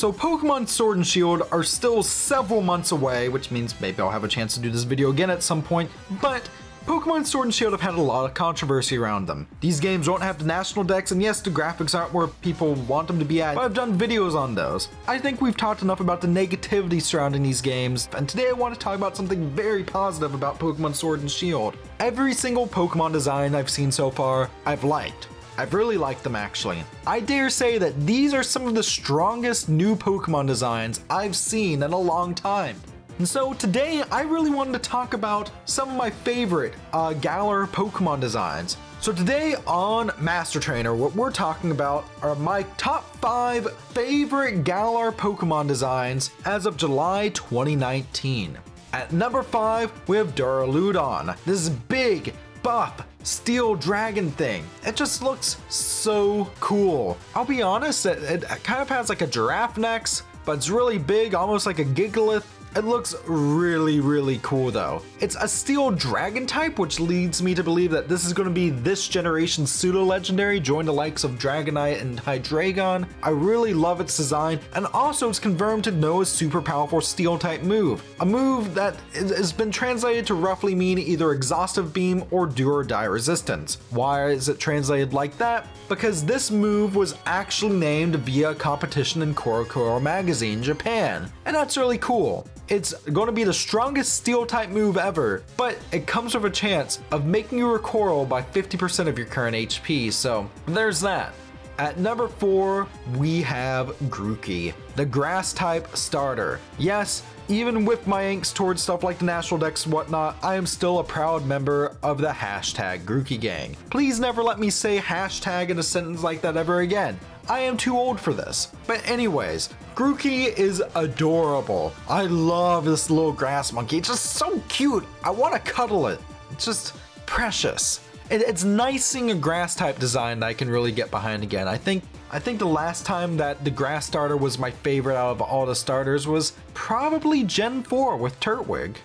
So Pokemon Sword and Shield are still several months away, which means maybe I'll have a chance to do this video again at some point, but Pokemon Sword and Shield have had a lot of controversy around them. These games don't have the National Dex, and yes, the graphics aren't where people want them to be at, but I've done videos on those. I think we've talked enough about the negativity surrounding these games, and today I want to talk about something very positive about Pokemon Sword and Shield. Every single Pokemon design I've seen so far, I've liked. I've really liked them actually. I dare say that these are some of the strongest new Pokemon designs I've seen in a long time. And so today I really wanted to talk about some of my favorite Galar Pokemon designs. So today on Master Trainer, what we're talking about are my top 5 favorite Galar Pokemon designs as of July 2019. At number 5, we have Derallude. This big, buff, steel dragon thing. It just looks so cool. I'll be honest, it kind of has like a giraffe neck, but it's really big, almost like a Gigalith. It looks really, really cool though. It's a steel dragon type, which leads me to believe that this is going to be this generation's pseudo-legendary, join the likes of Dragonite and Hydreigon. I really love its design, and also it's confirmed to know a super powerful steel type move. A move that has been translated to roughly mean either exhaustive beam or do or die resistance. Why is it translated like that? Because this move was actually named via a competition in Korokoro magazine, Japan, and that's really cool. It's going to be the strongest steel type move ever, but it comes with a chance of making you recoil by 50% of your current HP, so there's that. At number 4, we have Grokky, the grass type starter. Yes, even with my angst towards stuff like the National Dex and whatnot, I am still a proud member of the hashtag Grokky gang. Please never let me say hashtag in a sentence like that ever again. I am too old for this. But anyways, Grokky is adorable. I love this little grass monkey. It's just so cute. I want to cuddle it. It's just precious. It's nice seeing a grass type design that I can really get behind again. I think the last time that the grass starter was my favorite out of all the starters was probably Gen 4 with Turtwig.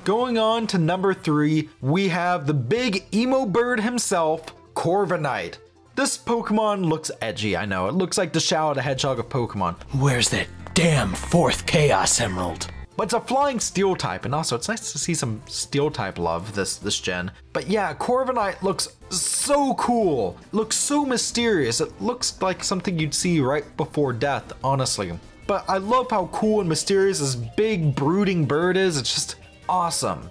Going on to number 3, we have the big emo bird himself, Corviknight. This Pokemon looks edgy, I know. It looks like the Shadow the Hedgehog of Pokemon. Where's that damn 4th Chaos Emerald? But it's a flying steel type, and also it's nice to see some steel type love this gen. But yeah, Corviknight looks so cool. It looks so mysterious. It looks like something you'd see right before death, honestly. But I love how cool and mysterious this big brooding bird is. It's just awesome.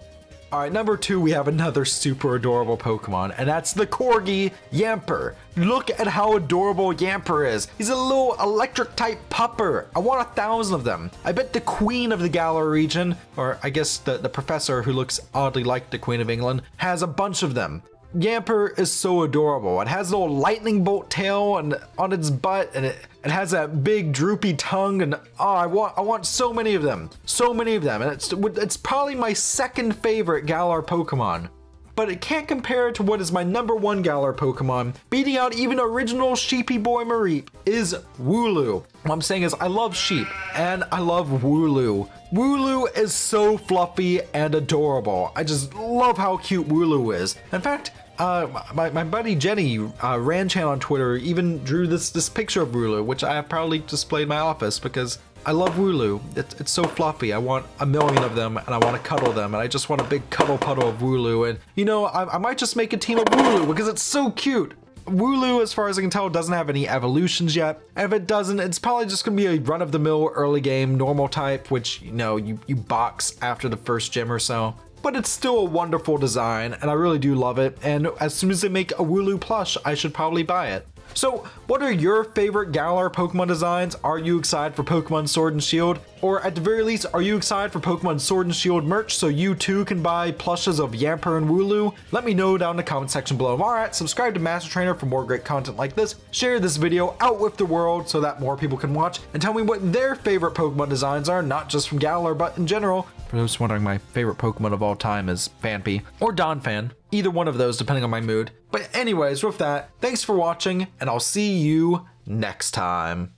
Alright, number 2, we have another super adorable Pokemon, and that's the Corgi Yamper. Look at how adorable Yamper is. He's a little electric type pupper. I want 1,000 of them. I bet the Queen of the Galar region, or I guess the professor who looks oddly like the Queen of England, has a bunch of them. Yamper is so adorable. It has a little lightning bolt tail and on its butt, and it has that big droopy tongue, and oh, I want so many of them. So many of them, and it's probably my second favorite Galar Pokemon. But it can't compare to what is my number 1 Galar Pokemon, beating out even original Sheepy Boy Mareep, is Wooloo. What I'm saying is I love sheep, and I love Wooloo. Wooloo is so fluffy and adorable. I just love how cute Wooloo is. In fact, my buddy Jenny, Rannchan on Twitter, even drew this picture of Wooloo, which I have proudly displayed in my office because I love Wooloo. It's so fluffy. I want 1,000,000 of them, and I want to cuddle them, and I just want a big cuddle puddle of Wooloo. And you know, I might just make a team of Wooloo because it's so cute. Wooloo, as far as I can tell, doesn't have any evolutions yet. And if it doesn't, it's probably just going to be a run-of-the-mill early game normal type, which, you know, you box after the first gym or so. But it's still a wonderful design, and I really do love it. And as soon as they make a Wooloo plush, I should probably buy it. So, what are your favorite Galar Pokemon designs? Are you excited for Pokemon Sword and Shield? Or at the very least, are you excited for Pokemon Sword and Shield merch so you too can buy plushes of Yamper and Wooloo? Let me know down in the comment section below. Alright, subscribe to Master Trainer for more great content like this. Share this video out with the world so that more people can watch, and tell me what their favorite Pokemon designs are, not just from Galar, but in general. For those wondering, my favorite Pokemon of all time is Phanpy or Donphan. Either one of those, depending on my mood. But anyways, with that, thanks for watching, and I'll see you next time.